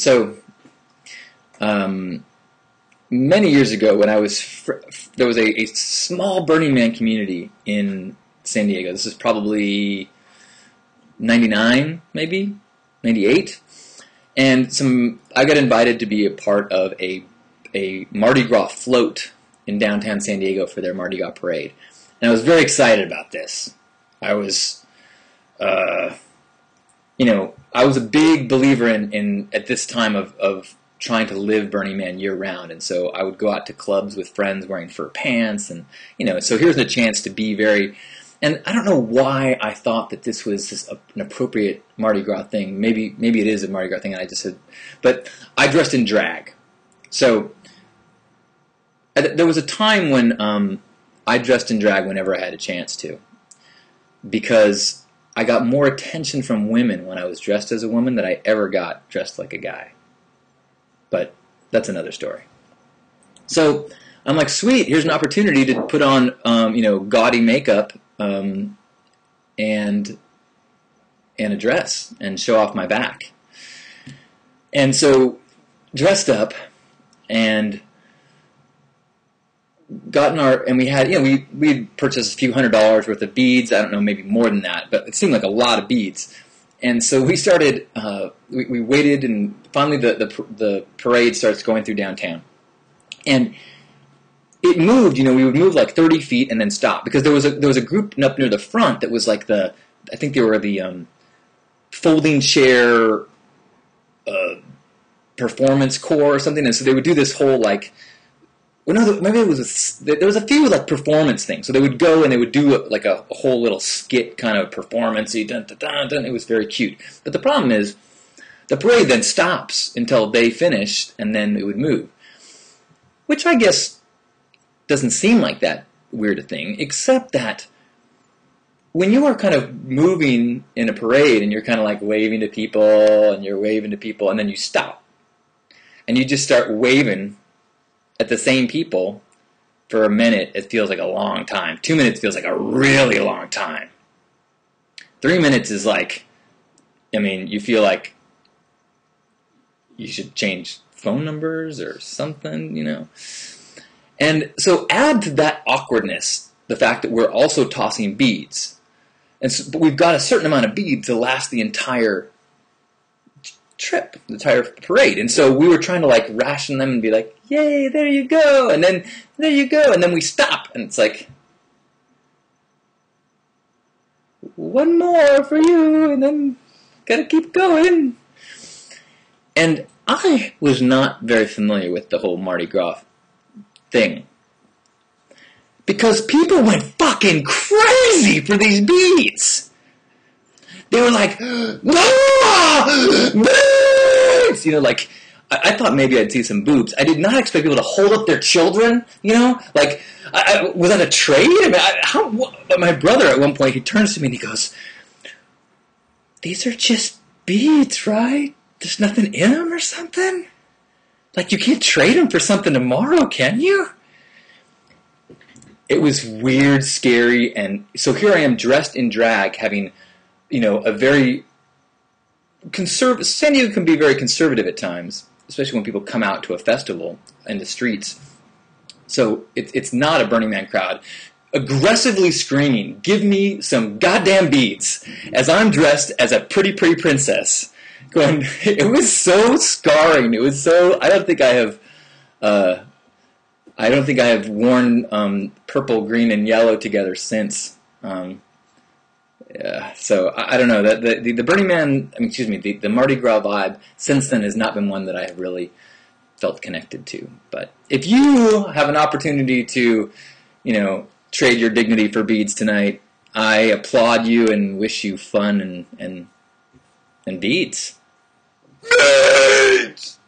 So, many years ago, when I was there was a small Burning Man community in San Diego. This is probably 99, maybe 98, and I got invited to be a part of a Mardi Gras float in downtown San Diego for their Mardi Gras parade, and I was very excited about this. I was, I was a big believer in at this time of trying to live Burning Man year round, and so I would go out to clubs with friends wearing fur pants, and so here's a chance to be very. And I don't know why I thought that this was just an appropriate Mardi Gras thing. Maybe it is a Mardi Gras thing, and I just said, but I dressed in drag. So there was a time when I dressed in drag whenever I had a chance to, because I got more attention from women when I was dressed as a woman than I ever got dressed like a guy. But that's another story. So I'm like, sweet, here's an opportunity to put on, gaudy makeup and a dress and show off my back. And so dressed up and we had, we purchased a few $100s worth of beads. I don't know, maybe more than that, but it seemed like a lot of beads. And so we started, we waited, and finally the parade starts going through downtown. And it moved, we would move like 30 feet and then stop, because there was a group up near the front that was like I think they were the folding chair performance corps or something, and so they would do this whole like, well, no, maybe it was there was a few like performance things. So they would go and they would do like a whole little skit kind of performance-y, dun, dun, dun, dun. It was very cute. But the problem is, the parade then stops until they finish, and then it would move, which I guess doesn't seem like that weird a thing, except that when you are kind of moving in a parade and you're kind of like waving to people and you're waving to people, and then you stop and you just start waving at the same people for a minute, it feels like a long time. 2 minutes feels like a really long time. 3 minutes is like, you feel like you should change phone numbers or something, And so add to that awkwardness the fact that we're also tossing beads. But we've got a certain amount of beads to last the entire trip, the entire parade. And so we were trying to like ration them and be like, yay, there you go. And then there you go. And then we stop. And it's like, one more for you. And then gotta keep going. And I was not very familiar with the whole Mardi Gras thing, because people went fucking crazy for these beads. They were like, beads! Like, I thought maybe I'd see some boobs. I did not expect people to hold up their children, Like, was that a trade? My brother at one point, he turns to me and he goes, these are just beads, right? There's nothing in them or something? Like, you can't trade them for something tomorrow, can you? It was weird, scary, and so here I am dressed in drag, having, a very conservative. San Diego can be very conservative at times, especially when people come out to a festival in the streets. So it's not a Burning Man crowd. Aggressively screaming, give me some goddamn beads, as I'm dressed as a pretty princess. It was so scarring. It was so. I don't think I have worn purple, green, and yellow together since. So I don't know. The Burning Man. The Mardi Gras vibe since then has not been one that I have really felt connected to. But if you have an opportunity to, trade your dignity for beads tonight, I applaud you and wish you fun and beads. Beads!